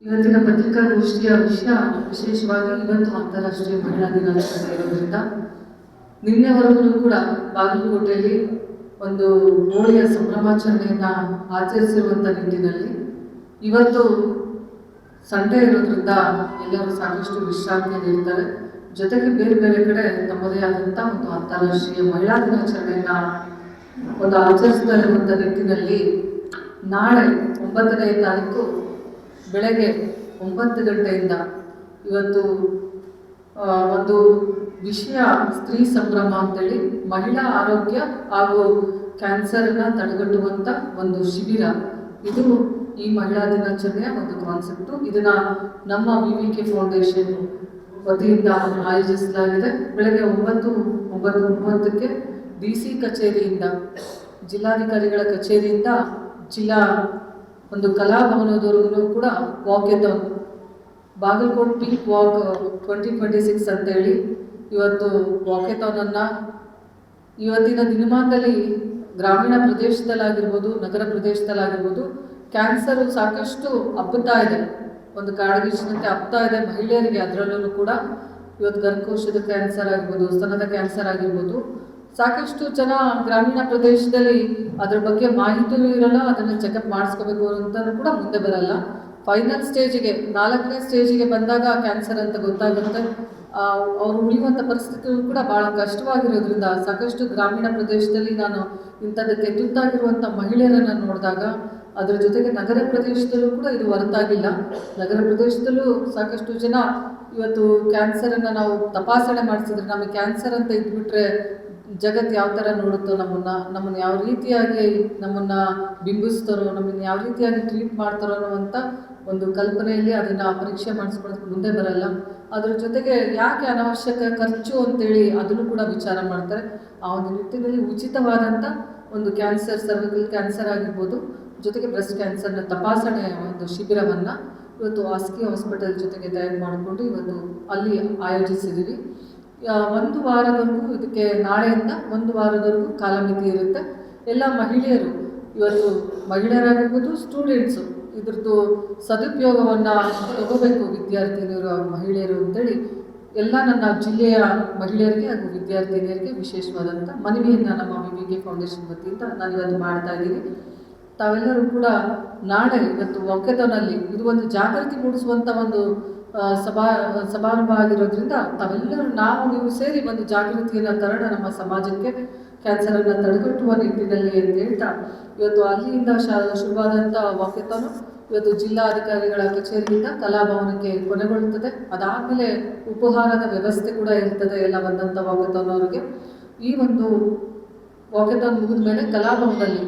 ಇವತ್ತಿನ ಪತ್ರಿಕಾಗೋಷ್ಠಿಯ ವಿಷಯ ವಿಶೇಷವಾಗಿ ಇವತ್ತು ಅಂತಾರಾಷ್ಟ್ರೀಯ ಮಹಿಳಾ ದಿನಾಚರಣೆ ಇರೋದ್ರಿಂದ ನಿನ್ನೆವರೆಗೂ ಕೂಡ ಬಾಗಲಕೋಟೆಯಲ್ಲಿ ಒಂದು ಹೋಳಿಯ ಸಂಭ್ರಮಾಚರಣೆಯನ್ನ ಆಚರಿಸಿರುವಂಥ ನಿಟ್ಟಿನಲ್ಲಿ ಇವತ್ತು ಸಂಡೇ ಇರೋದ್ರಿಂದ ಎಲ್ಲರೂ ಸಾಕಷ್ಟು ವಿಶ್ರಾಂತಿಯಲ್ಲಿ ಇರ್ತಾರೆ. ಜೊತೆಗೆ ಬೇರೆ ಬೇರೆ ಕಡೆ ತಮ್ಮದೇ ಆದಂಥ ಒಂದು ಅಂತಾರಾಷ್ಟ್ರೀಯ ಮಹಿಳಾ ದಿನಾಚರಣೆಯನ್ನ ಒಂದು ಆಚರಿಸ್ತಾ ಇರುವಂಥ ನಿಟ್ಟಿನಲ್ಲಿ ನಾಳೆ 9ನೇ ತಾರೀಕು ಬೆಳಗ್ಗೆ 9 ಗಂಟೆಯಿಂದ ಇವತ್ತು ಒಂದು ವಿಷಯ ಸ್ತ್ರೀ ಸಂಭ್ರಮ ಅಂತೇಳಿ ಮಹಿಳಾ ಆರೋಗ್ಯ ಹಾಗೂ ಕ್ಯಾನ್ಸರ್ನ ತಡೆಗಟ್ಟುವಂಥ ಒಂದು ಶಿಬಿರ. ಇದು ಈ ಮಹಿಳಾ ದಿನಾಚರಣೆಯ ಒಂದು ಕಾನ್ಸೆಪ್ಟು. ಇದನ್ನ ನಮ್ಮ VVK ಫೌಂಡೇಶನ್ ವತಿಯಿಂದ ಆಯೋಜಿಸಲಾಗಿದೆ. ಬೆಳಗ್ಗೆ 9:30ಕ್ಕೆ DC ಕಚೇರಿಯಿಂದ, ಜಿಲ್ಲಾಧಿಕಾರಿಗಳ ಕಚೇರಿಯಿಂದ ಜಿಲ್ಲಾ ಒಂದು ಕಲಾಭವನದವರೆಗೂ ಕೂಡ ವಾಕೆಥಾನ್, ಬಾಗಲಕೋಟ್ ಪಿಂಕ್ ವಾಕ್ 2026 ಅಂತೇಳಿ ಇವತ್ತು ವಾಕೆಥಾನನ್ನು ಇವತ್ತಿನ ದಿನಮಾನದಲ್ಲಿ ಗ್ರಾಮೀಣ ಪ್ರದೇಶದಲ್ಲಾಗಿರ್ಬೋದು, ನಗರ ಪ್ರದೇಶದಲ್ಲಾಗಿರ್ಬೋದು ಕ್ಯಾನ್ಸರು ಸಾಕಷ್ಟು ಹಬ್ಬುತ್ತಾ ಇದೆ. ಒಂದು ಕಾಡ್ಗಿಚ್ಚಿನಂತೆ ಹಬ್ತಾ ಇದೆ ಮಹಿಳೆಯರಿಗೆ. ಅದರಲ್ಲೂ ಕೂಡ ಇವತ್ತು ಗರ್ಭಕೋಶದ ಕ್ಯಾನ್ಸರ್ ಆಗಿರ್ಬೋದು, ಸ್ತನದ ಕ್ಯಾನ್ಸರ್ ಆಗಿರ್ಬೋದು, ಸಾಕಷ್ಟು ಜನ ಗ್ರಾಮೀಣ ಪ್ರದೇಶದಲ್ಲಿ ಅದ್ರ ಬಗ್ಗೆ ಮಾಹಿತಿಯೂ ಇರಲ್ಲ. ಅದನ್ನು ಚೆಕಪ್ ಮಾಡಿಸ್ಕೋಬೇಕು ಅಂತಲೂ ಕೂಡ ಮುಂದೆ ಬರಲ್ಲ. ಫೈನಲ್ ಸ್ಟೇಜಿಗೆ, 4ನೇ ಸ್ಟೇಜಿಗೆ ಬಂದಾಗ ಕ್ಯಾನ್ಸರ್ ಅಂತ ಗೊತ್ತಾಗುತ್ತೆ. ಅವರು ಉಳಿಯುವಂಥ ಪರಿಸ್ಥಿತಿಯೂ ಕೂಡ ಭಾಳ ಕಷ್ಟವಾಗಿರೋದ್ರಿಂದ ಸಾಕಷ್ಟು ಗ್ರಾಮೀಣ ಪ್ರದೇಶದಲ್ಲಿ ನಾನು ಇಂಥದ್ದಕ್ಕೆ ತುತ್ತಾಗಿರುವಂಥ ಮಹಿಳೆಯರನ್ನು ನೋಡಿದಾಗ, ಅದರ ಜೊತೆಗೆ ನಗರ ಪ್ರದೇಶದಲ್ಲೂ ಕೂಡ ಇದು ಹೊರತಾಗಿಲ್ಲ. ನಗರ ಪ್ರದೇಶದಲ್ಲೂ ಸಾಕಷ್ಟು ಜನ ಇವತ್ತು ಕ್ಯಾನ್ಸರನ್ನು ನಾವು ತಪಾಸಣೆ ಮಾಡಿಸಿದ್ರೆ, ನಮಗೆ ಕ್ಯಾನ್ಸರ್ ಅಂತ ಇದ್ಬಿಟ್ರೆ ಜಗತ್ತು ಯಾವ ಥರ ನೋಡುತ್ತೋ, ನಮ್ಮನ್ನು ಯಾವ ರೀತಿಯಾಗಿ ನಮ್ಮನ್ನು ಬಿಂಬಿಸ್ತಾರೋ, ನಮ್ಮನ್ನು ಯಾವ ರೀತಿಯಾಗಿ ಟ್ರೀಟ್ ಮಾಡ್ತಾರೋ ಅನ್ನುವಂಥ ಒಂದು ಕಲ್ಪನೆಯಲ್ಲಿ ಅದನ್ನು ಪರೀಕ್ಷೆ ಮಾಡಿಸ್ಕೊಳ್ಳೋದಕ್ಕೆ ಮುಂದೆ ಬರಲ್ಲ. ಅದ್ರ ಜೊತೆಗೆ ಯಾಕೆ ಅನಾವಶ್ಯಕ ಖರ್ಚು ಅಂತೇಳಿ ಅದನ್ನು ಕೂಡ ವಿಚಾರ ಮಾಡ್ತಾರೆ. ಆ ಒಂದು ನಿಟ್ಟಿನಲ್ಲಿ ಉಚಿತವಾದಂಥ ಒಂದು ಕ್ಯಾನ್ಸರ್, ಸರ್ವಿಕಲ್ ಕ್ಯಾನ್ಸರ್ ಆಗಿರ್ಬೋದು, ಜೊತೆಗೆ ಬ್ರೆಸ್ಟ್ ಕ್ಯಾನ್ಸರ್ನ ತಪಾಸಣೆ ಒಂದು ಶಿಬಿರವನ್ನು ಇವತ್ತು ಆಸ್ಕಿ ಹಾಸ್ಪಿಟಲ್ ಜೊತೆಗೆ ತಯಾರು ಮಾಡಿಕೊಂಡು ಇವತ್ತು ಅಲ್ಲಿ ಆಯೋಜಿಸಿದ್ದೀವಿ. 1 ವಾರದವರೆಗೂ ಇದಕ್ಕೆ, ನಾಳೆಯಿಂದ 1 ವಾರದವರೆಗೂ ಕಾಲಮಿತಿ ಇರುತ್ತೆ. ಎಲ್ಲ ಮಹಿಳೆಯರು, ಇವತ್ತು ಮಹಿಳೆಯರಾಗಿರ್ಬೋದು, ಸ್ಟೂಡೆಂಟ್ಸು ಇದ್ರದ್ದು ಸದುಪಯೋಗವನ್ನು ತಗೋಬೇಕು, ವಿದ್ಯಾರ್ಥಿನಿಯರು ಹಾಗೂ ಮಹಿಳೆಯರು ಅಂತೇಳಿ ಎಲ್ಲ ನನ್ನ ಜಿಲ್ಲೆಯ ಮಹಿಳೆಯರಿಗೆ ಹಾಗೂ ವಿದ್ಯಾರ್ಥಿನಿಯರಿಗೆ ವಿಶೇಷವಾದಂಥ ಮನವಿಯನ್ನು ನಮ್ಮ VVK ಫೌಂಡೇಶನ್ ವತಿಯಿಂದ ನಾನು ಇವತ್ತು ಮಾಡ್ತಾ ಇದ್ದೀನಿ. ತಾವೆಲ್ಲರೂ ಕೂಡ ನಾಳೆ ಇವತ್ತು ವಾಕೆಥಾನಲ್ಲಿ ಇದು ಒಂದು ಜಾಗೃತಿ ಮೂಡಿಸುವಂಥ ಒಂದು ಸಮಾರಂಭ ಆಗಿರೋದ್ರಿಂದ ತಾವೆಲ್ಲರೂ ನೀವು ಸೇರಿ ಒಂದು ಜಾಗೃತಿಯನ್ನು ತರೋಣ ನಮ್ಮ ಸಮಾಜಕ್ಕೆ, ಕ್ಯಾನ್ಸರನ್ನು ತಡೆಗಟ್ಟುವ ನಿಟ್ಟಿನಲ್ಲಿ ಅಂತ ಹೇಳ್ತಾ ಇವತ್ತು ಅಲ್ಲಿಂದ ಶುರುವಾದಂಥ ವಾಕೆಥಾನು ಇವತ್ತು ಜಿಲ್ಲಾಧಿಕಾರಿಗಳ ಕಚೇರಿಯಿಂದ ಕಲಾಭವನಕ್ಕೆ ಕೊನೆಗೊಳ್ಳುತ್ತದೆ. ಅದಾದಮೇಲೆ ಉಪಹಾರದ ವ್ಯವಸ್ಥೆ ಕೂಡ ಇರ್ತದೆ ಎಲ್ಲ ಬಂದಂಥ ವಾಕೆಥಾನ್ ಅವರಿಗೆ. ಈ ಒಂದು ವಾಕೆಥಾನ್ ಮುಗಿದ ಮೇಲೆ ಕಲಾಭವನದಲ್ಲಿ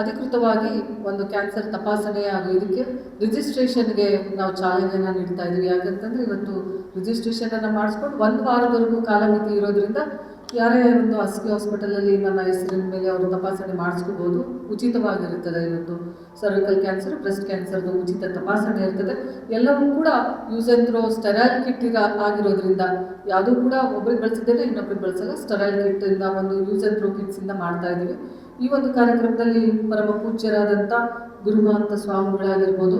ಅಧಿಕೃತವಾಗಿ ಒಂದು ಕ್ಯಾನ್ಸರ್ ತಪಾಸಣೆ ಹಾಗೂ ಇದಕ್ಕೆ ರಿಜಿಸ್ಟ್ರೇಷನ್ಗೆ ನಾವು ಚಾಲನೆಯನ್ನು ನೀಡ್ತಾ ಇದ್ದೀವಿ. ಯಾಕಂತಂದರೆ ಇವತ್ತು ರಿಜಿಸ್ಟ್ರೇಷನನ್ನು ಮಾಡಿಸ್ಕೊಂಡು 1 ವಾರದವರೆಗೂ ಕಾಲಮಿತಿ ಇರೋದ್ರಿಂದ ಯಾರೇ ಒಂದು ಆಸ್ಕಿ ಹಾಸ್ಪಿಟಲಲ್ಲಿ ನನ್ನ ಹೆಸರಿನ ಮೇಲೆ ಅವರು ತಪಾಸಣೆ ಮಾಡಿಸ್ಕೋಬೋದು. ಉಚಿತವಾಗಿರುತ್ತದೆ. ಇವತ್ತು ಸರ್ವಿಕಲ್ ಕ್ಯಾನ್ಸರ್, ಬ್ರೆಸ್ಟ್ ಕ್ಯಾನ್ಸರ್ದು ಉಚಿತ ತಪಾಸಣೆ ಇರ್ತದೆ. ಎಲ್ಲವೂ ಕೂಡ use and throw sterile kit ಆಗಿರೋದ್ರಿಂದ ಯಾವುದೂ ಕೂಡ ಒಬ್ರಿಗೆ ಬಳಸಿದ್ದೇನೆ ಇನ್ನೊಬ್ರಿಗೆ ಬಳಸಲ್ಲ. ಸ್ಟೆರೈಲ್ ಕಿಟ್ಟಿಂದ ಒಂದು ಯೂಸ್ ಆ್ಯಂಡ್ ಥ್ರೋ ಕಿಟ್ಸಿಂದ ಮಾಡ್ತಾ ಇದ್ದೀವಿ. ಈ ಒಂದು ಕಾರ್ಯಕ್ರಮದಲ್ಲಿ ಪರಮ ಪೂಜ್ಯರಾದಂಥ ಗುರುಮಹಂತ ಸ್ವಾಮಿಗಳಾಗಿರ್ಬೋದು,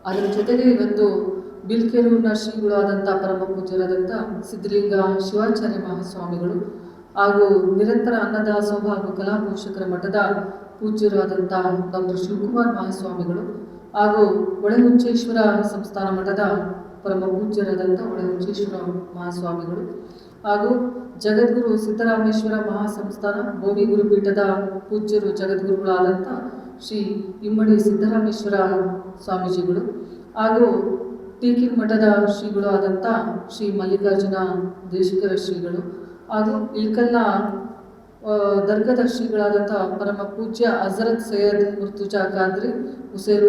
ಅದರ ಜೊತೆಗೆ ಇವತ್ತು ಬಿಲ್ಕೆರೂರಿನ ಶ್ರೀಗಳು ಆದಂಥ ಪರಮ ಪೂಜ್ಯರಾದಂಥ ಸಿದ್ಧಲಿಂಗ ಶಿವಾಚಾರ್ಯ ಮಹಾಸ್ವಾಮಿಗಳು ಹಾಗೂ ನಿರಂತರ ಅನ್ನದಾಸೋಹ ಹಾಗೂ ಕಲಾ ಪೋಷಕರ ಮಠದ ಪೂಜ್ಯರಾದಂಥ ಡಾಕ್ಟರ್ ಶಿವಕುಮಾರ್ ಮಹಾಸ್ವಾಮಿಗಳು ಹಾಗೂ ಒಳಹುಂಚೇಶ್ವರ ಸಂಸ್ಥಾನ ಮಠದ ಪರಮ ಪೂಜ್ಯರಾದಂಥ ಒಳಹುಂಚೇಶ್ವರ ಮಹಾಸ್ವಾಮಿಗಳು ಹಾಗೂ ಜಗದ್ಗುರು ಸಿದ್ದರಾಮೇಶ್ವರ ಮಹಾಸಂಸ್ಥಾನ ಬೋವಿ ಗುರುಪೀಠದ ಪೂಜ್ಯರು ಜಗದ್ಗುರುಗಳಾದಂಥ ಶ್ರೀ ಇಮ್ಮಡಿ ಸಿದ್ದರಾಮೇಶ್ವರ ಸ್ವಾಮೀಜಿಗಳು ಹಾಗೂ ಟೀಕಿನ್ ಮಠದ ಶ್ರೀಗಳು ಆದಂಥ ಶ್ರೀ ಮಲ್ಲಿಕಾರ್ಜುನ ದೇಶಿಕರ ಶ್ರೀಗಳು ಹಾಗೂ ಇಳ್ಕಲ್ನ ದರ್ಗದ ಶ್ರೀಗಳಾದಂಥ ಪರಮ ಪೂಜ್ಯ ಹಜರತ್ ಸೈಯದ್ ಮುರ್ತುಜಾ ಖಾದ್ರಿ ಹುಸೇನ್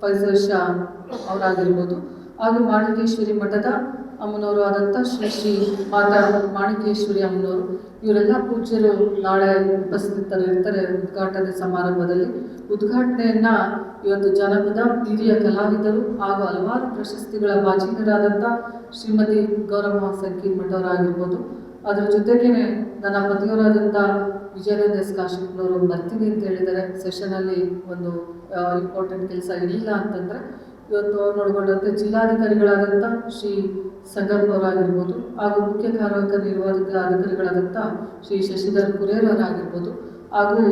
ಫೈಜಲ್ ಶಾ ಅವರಾಗಿರ್ಬೋದು ಹಾಗೂ ಮಾಣಿಕೇಶ್ವರಿ ಮಠದ ಅಮ್ಮನವರು ಆದಂಥ ಶ್ರೀ ಮಾತಾ ಮಾಣಿಕೇಶ್ವರಿ ಅಮ್ಮನವರು, ಇವರೆಲ್ಲ ಪೂಜ್ಯರು ನಾಳೆ ಉಪಸ್ಥಿತರಿರ್ತಾರೆ ಉದ್ಘಾಟನೆ ಸಮಾರಂಭದಲ್ಲಿ. ಉದ್ಘಾಟನೆಯನ್ನು ಇವತ್ತು ಜನಪದ ಹಿರಿಯ ಕಲಾವಿದರು ಹಾಗೂ ಹಲವಾರು ಪ್ರಶಸ್ತಿಗಳ ಭಾಜನರಾದಂಥ ಶ್ರೀಮತಿ ಗೌರಮ್ಮ ಸಂಕೀರ್ ಮಠವರಾಗಿರ್ಬೋದು, ಅದರ ಜೊತೆಗೇ ನನ್ನ ಪತಿಯವರಾದಂಥ ವಿಜಯಾನಂದ ಎಸ್ ಕಾಶಪ್ಪನವರು ಬರ್ತೀನಿ ಅಂತ ಹೇಳಿದ್ದಾರೆ. ಸೆಷನಲ್ಲಿ ಒಂದು ಇಂಪಾರ್ಟೆಂಟ್ ಕೆಲಸ ಇಲ್ಲ ಅಂತಂದರೆ ಇವತ್ತು ಅವ್ರನ್ನೊಳಗೊಂಡಂತೆ ಜಿಲ್ಲಾಧಿಕಾರಿಗಳಾದಂಥ ಶ್ರೀ ಸಂಗಪ್ಪ ಅವರಾಗಿರ್ಬೋದು, ಹಾಗೂ ಮುಖ್ಯ ಕಾರ್ಯನಿರ್ವಾಹಕ ಅಧಿಕಾರಿಗಳಾದಂಥ ಶ್ರೀ ಶಶಿಧರ್ ಕುರೇರ್ ಅವರಾಗಿರ್ಬೋದು, ಹಾಗೂ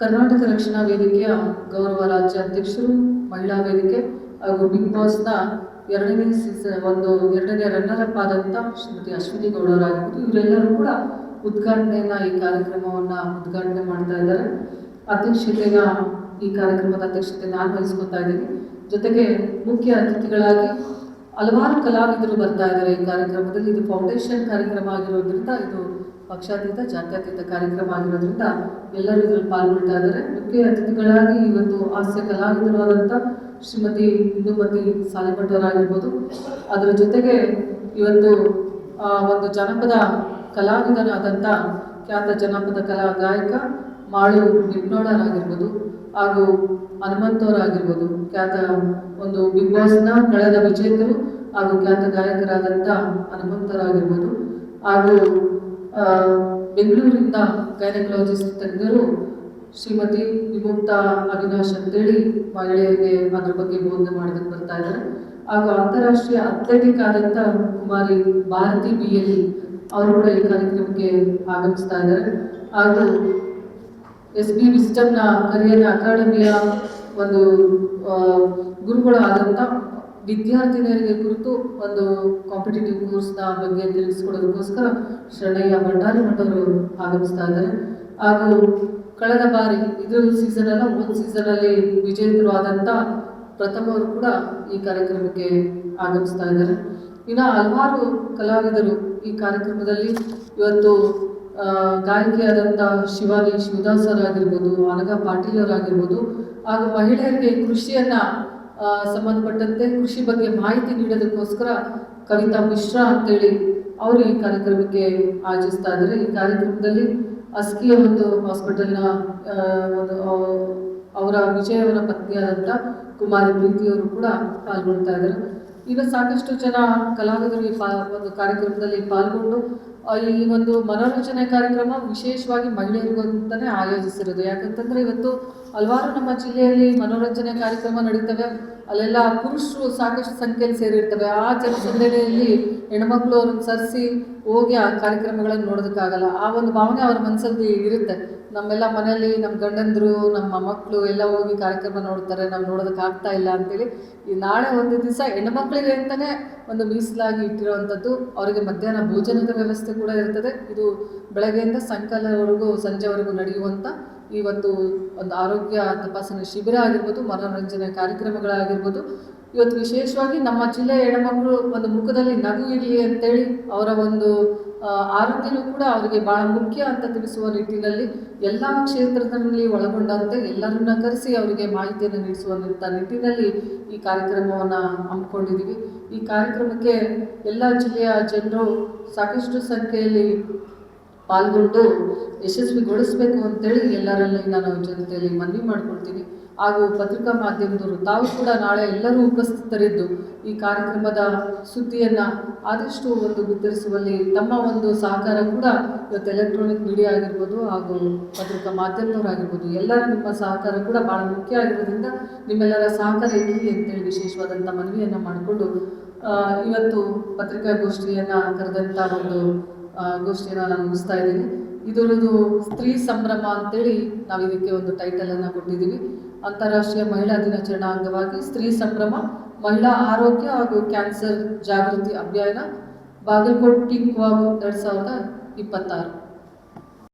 ಕರ್ನಾಟಕ ರಕ್ಷಣಾ ವೇದಿಕೆಯ ಗೌರವ ರಾಜ್ಯ ಅಧ್ಯಕ್ಷರು, ಮಹಿಳಾ ವೇದಿಕೆ ಹಾಗೂ ಬಿಗ್ ಬಾಸ್ನ ಎರಡನೇ ರನ್ನರ್ ಅಪ್ ಆದಂಥ ಶ್ರೀಮತಿ ಅಶ್ವಿನಿ ಗೌಡರಾಗಿರ್ಬೋದು, ಇವರೆಲ್ಲರೂ ಕೂಡ ಈ ಕಾರ್ಯಕ್ರಮವನ್ನು ಉದ್ಘಾಟನೆ ಮಾಡ್ತಾ ಇದ್ದಾರೆ. ಈ ಕಾರ್ಯಕ್ರಮದ ಅಧ್ಯಕ್ಷತೆ ನಾನು ವಹಿಸ್ಕೊತಾ ಇದ್ದೀನಿ. ಜೊತೆಗೆ ಮುಖ್ಯ ಅತಿಥಿಗಳಾಗಿ ಹಲವಾರು ಕಲಾವಿದರು ಬರ್ತಾ ಇದ್ದಾರೆ ಈ ಕಾರ್ಯಕ್ರಮದಲ್ಲಿ. ಇದು ಫೌಂಡೇಶನ್ ಕಾರ್ಯಕ್ರಮ ಆಗಿರೋದ್ರಿಂದ, ಇದು ಪಕ್ಷಾತೀತ ಜಾತ್ಯತೀತ ಕಾರ್ಯಕ್ರಮ ಆಗಿರೋದ್ರಿಂದ ಎಲ್ಲರೂ ಇದರಲ್ಲಿ ಪಾಲ್ಗೊಳ್ತಾ ಇದ್ದಾರೆ. ಮುಖ್ಯ ಅತಿಥಿಗಳಾಗಿ ಇವತ್ತು ಹಾಸ್ಯ ಕಲಾವಿದರಾದಂಥ ಶ್ರೀಮತಿ ಇಂದುಮತಿ ಸಾಲಿಮಠ್ ಅವರಾಗಿರ್ಬೋದು, ಅದರ ಜೊತೆಗೆ ಇವತ್ತು ಒಂದು ಜನಪದ ಕಲಾವಿದನಾದಂಥ ಖ್ಯಾತ ಜನಪದ ಕಲಾ ಗಾಯಕ ಮಾಳು ನಿಪ್ನೋಳರಾಗಿರ್ಬೋದು, ಹಾಗೂ ಹನುಮಂತವರಾಗಿರ್ಬೋದು, ಖ್ಯಾತ ಒಂದು ಬಿಗ್ ಬಾಸ್ನ ಕಳೆದ ವಿಜೇತರು ಹಾಗೂ ಖ್ಯಾತ ಗಾಯಕರಾದಂಥ ಹನುಮಂತರಾಗಿರ್ಬೋದು, ಹಾಗೂ ಬೆಂಗಳೂರಿಂದ ಗೈನಕಾಲಜಿಸ್ಟ್ ತಜ್ಞರು ಶ್ರೀಮತಿ ವಿಮುಕ್ತ ಅವಿನಾಶ್ ಅಂತೇಳಿ ಮಹಿಳೆಯರಿಗೆ ಅದ್ರ ಬಗ್ಗೆ ಬೋಧನೆ ಮಾಡೋದಕ್ಕೆ ಬರ್ತಾ ಇದ್ದಾರೆ. ಹಾಗೂ ಅಂತಾರಾಷ್ಟ್ರೀಯ ಅಥ್ಲೆಟಿಕ್ ಆದಂಥ ಕುಮಾರಿ ಭಾರತಿ ಬಿಯಲ್ಲಿ ಅವರು ಕೂಡ ಈ ಕಾರ್ಯಕ್ರಮಕ್ಕೆ ಆಗಮಿಸ್ತಾ ಇದ್ದಾರೆ. ಹಾಗೂ SB ವಿಸ್ಟಮ್ನ ಕರಿಯರ್ ಅಕಾಡೆಮಿಯ ಒಂದು ಗುರುಗಳಾದಂಥ ವಿದ್ಯಾರ್ಥಿನಿಯರಿಗೆ ಕುರಿತು ಒಂದು ಕಾಂಪಿಟೇಟಿವ್ ಕೋರ್ಸ್ನ ಬಗ್ಗೆ ತಿಳಿಸ್ಕೊಡೋದಕ್ಕೋಸ್ಕರ ಶರಣಯ್ಯ ಭಂಡಾರಿ ಮಠವರು ಆಗಮಿಸ್ತಾ ಇದ್ದಾರೆ. ಹಾಗೂ ಕಳೆದ ಬಾರಿ ಇದ್ರ ಸೀಸನ್ ಒಂದು ಸೀಸನಲ್ಲಿ ವಿಜೇತರು ಆದಂಥ ಪ್ರಥಮವರು ಕೂಡ ಈ ಕಾರ್ಯಕ್ರಮಕ್ಕೆ ಆಗಮಿಸ್ತಾ ಇದ್ದಾರೆ. ಇನ್ನು ಹಲವಾರು ಕಲಾವಿದರು ಈ ಕಾರ್ಯಕ್ರಮದಲ್ಲಿ ಇವತ್ತು ಗಾಯಕಿಯಾದಂಥ ಶಿವಾನಿ ಶಿವದಾಸರಾಗಿರ್ಬೋದು, ಅನಘಾ ಪಾಟೀಲ್ ಅವರಾಗಿರ್ಬೋದು, ಹಾಗೂ ಮಹಿಳೆಯರಿಗೆ ಕೃಷಿಯನ್ನು ಸಂಬಂಧಪಟ್ಟಂತೆ ಕೃಷಿ ಬಗ್ಗೆ ಮಾಹಿತಿ ನೀಡೋದಕ್ಕೋಸ್ಕರ ಕವಿತಾ ಮಿಶ್ರಾ ಅಂತೇಳಿ ಅವರು ಈ ಕಾರ್ಯಕ್ರಮಕ್ಕೆ ಆಯೋಜಿಸ್ತಾ ಇದ್ದಾರೆ. ಈ ಕಾರ್ಯಕ್ರಮದಲ್ಲಿ ಅಸ್ಕಿಯ ಒಂದು ಹಾಸ್ಪಿಟಲ್ನ ಅವರ ವಿಜಯ್ ಅವರ ಪತ್ನಿಯಾದಂಥ ಕುಮಾರಿ ಪ್ರೀತಿಯವರು ಕೂಡ ಪಾಲ್ಗೊಳ್ತಾ ಇದ್ದಾರೆ. ಈಗ ಸಾಕಷ್ಟು ಜನ ಕಲಾವಿದರು ಈ ಒಂದು ಕಾರ್ಯಕ್ರಮದಲ್ಲಿ ಪಾಲ್ಗೊಂಡು ಈ ಒಂದು ಮನೋರಂಜನೆ ಕಾರ್ಯಕ್ರಮ ವಿಶೇಷವಾಗಿ ಮಹಿಳೆಯರಿಗೂ ಅಂತಾನೆ ಆಯೋಜಿಸಿರೋದು. ಯಾಕಂತಂದ್ರೆ ಇವತ್ತು ಹಲವಾರು ನಮ್ಮ ಜಿಲ್ಲೆಯಲ್ಲಿ ಮನೋರಂಜನೆ ಕಾರ್ಯಕ್ರಮ ನಡೀತವೆ, ಅಲ್ಲೆಲ್ಲ ಪುರುಷರು ಸಾಕಷ್ಟು ಸಂಖ್ಯೆಯಲ್ಲಿ ಸೇರಿರ್ತವೆ. ಆ ಜನಸಂದಣಿಯಲ್ಲಿ ಹೆಣ್ಮಕ್ಳು ಅವ್ರನ್ನ ಸರಿಸಿ ಹೋಗಿ ಆ ಕಾರ್ಯಕ್ರಮಗಳನ್ನು ನೋಡೋದಕ್ಕಾಗಲ್ಲ. ಆ ಒಂದು ಭಾವನೆ ಅವ್ರ ಮನಸ್ಸಲ್ಲಿ ಇರುತ್ತೆ. ನಮ್ಮೆಲ್ಲ ಮನೆಯಲ್ಲಿ ನಮ್ಮ ಗಂಡಂದರು, ನಮ್ಮ ಮಕ್ಕಳು ಎಲ್ಲ ಹೋಗಿ ಕಾರ್ಯಕ್ರಮ ನೋಡ್ತಾರೆ, ನಾವು ನೋಡೋದಕ್ಕೆ ಆಗ್ತಾ ಇಲ್ಲ ಅಂತೇಳಿ ಈ ನಾಳೆ ಒಂದು ದಿವಸ ಹೆಣ್ಮಕ್ಳಿಗೆ ಅಂತಲೇ ಒಂದು ಮೀಸಲಾಗಿ ಇಟ್ಟಿರುವಂಥದ್ದು. ಅವರಿಗೆ ಮಧ್ಯಾಹ್ನ ಭೋಜನದ ವ್ಯವಸ್ಥೆ ಕೂಡ ಇರ್ತದೆ. ಇದು ಬೆಳಗ್ಗೆಯಿಂದ ಸಾಯಂಕಾಲವರೆಗೂ ಸಂಜೆವರೆಗೂ ನಡೆಯುವಂಥ ಇವತ್ತು ಒಂದು ಆರೋಗ್ಯ ತಪಾಸಣೆ ಶಿಬಿರ ಆಗಿರ್ಬೋದು, ಮನೋರಂಜನೆ ಕಾರ್ಯಕ್ರಮಗಳಾಗಿರ್ಬೋದು. ಇವತ್ತು ವಿಶೇಷವಾಗಿ ನಮ್ಮ ಜಿಲ್ಲೆಯ ಹೆಣ್ಮಕ್ಳು ಒಂದು ಮುಖದಲ್ಲಿ ನಗು ಇರಲಿ ಅಂತೇಳಿ ಅವರ ಒಂದು ಆರೋಗ್ಯನೂ ಕೂಡ ಅವರಿಗೆ ಭಾಳ ಮುಖ್ಯ ಅಂತ ತಿಳಿಸುವ ನಿಟ್ಟಿನಲ್ಲಿ ಎಲ್ಲ ಕ್ಷೇತ್ರದಲ್ಲಿ ಒಳಗೊಂಡಂತೆ ಎಲ್ಲರನ್ನ ಕರೆಸಿ ಅವರಿಗೆ ಮಾಹಿತಿಯನ್ನು ನೀಡಿಸುವಂಥ ನಿಟ್ಟಿನಲ್ಲಿ ಈ ಕಾರ್ಯಕ್ರಮವನ್ನು ಹಮ್ಮಿಕೊಂಡಿದ್ದೀವಿ. ಈ ಕಾರ್ಯಕ್ರಮಕ್ಕೆ ಎಲ್ಲ ಜಿಲ್ಲೆಯ ಜನರು ಸಾಕಷ್ಟು ಸಂಖ್ಯೆಯಲ್ಲಿ ಪಾಲ್ಗೊಂಡು ಯಶಸ್ವಿಗೊಳಿಸಬೇಕು ಅಂತೇಳಿ ಎಲ್ಲರಲ್ಲಿ ನಾನು ಜನತೆಯಲ್ಲಿ ಮನವಿ ಮಾಡ್ಕೊಳ್ತೀನಿ. ಹಾಗೂ ಪತ್ರಿಕಾ ಮಾಧ್ಯಮದವರು ತಾವು ಕೂಡ ನಾಳೆ ಎಲ್ಲರೂ ಉಪಸ್ಥಿತರಿದ್ದು ಈ ಕಾರ್ಯಕ್ರಮದ ಸುದ್ದಿಯನ್ನು ಆದಷ್ಟು ಒಂದು ವಿತರಿಸುವಲ್ಲಿ ತಮ್ಮ ಒಂದು ಸಹಕಾರ ಕೂಡ ಇವತ್ತು ಎಲೆಕ್ಟ್ರಾನಿಕ್ ಮೀಡಿಯಾ ಆಗಿರ್ಬೋದು ಹಾಗೂ ಪತ್ರಿಕಾ ಮಾಧ್ಯಮದವರಾಗಿರ್ಬೋದು ಎಲ್ಲರ ನಿಮ್ಮ ಸಹಕಾರ ಕೂಡ ಭಾಳ ಮುಖ್ಯ ಆಗಿರೋದ್ರಿಂದ ನಿಮ್ಮೆಲ್ಲರ ಸಹಕಾರ ಇರಲಿ ಅಂತೇಳಿ ವಿಶೇಷವಾದಂಥ ಮನವಿಯನ್ನು ಮಾಡಿಕೊಂಡು ಇವತ್ತು ಪತ್ರಿಕಾಗೋಷ್ಠಿಯನ್ನು ಕರೆದಂಥ ಒಂದು ಗೋಷ್ಠಿಯನ್ನು ನಾನು ಮುಗಿಸ್ತಾ ಇದ್ದೀನಿ. ಇದರದ್ದು ಸ್ತ್ರೀ ಸಂಭ್ರಮ ಅಂತೇಳಿ ನಾವು ಇದಕ್ಕೆ ಒಂದು ಟೈಟಲನ್ನು ಕೊಟ್ಟಿದ್ದೀವಿ. ಅಂತಾರಾಷ್ಟ್ರೀಯ ಮಹಿಳಾ ದಿನಾಚರಣೆ ಅಂಗವಾಗಿ ಸ್ತ್ರೀ ಸಂಭ್ರಮ ಮಹಿಳಾ ಆರೋಗ್ಯ ಹಾಗೂ ಕ್ಯಾನ್ಸರ್ ಜಾಗೃತಿ ಅಭಿಯಾನ ಬಾಗಲಕೋಟ್ ಪಿಂಕ್ ವಾಕ್ 2026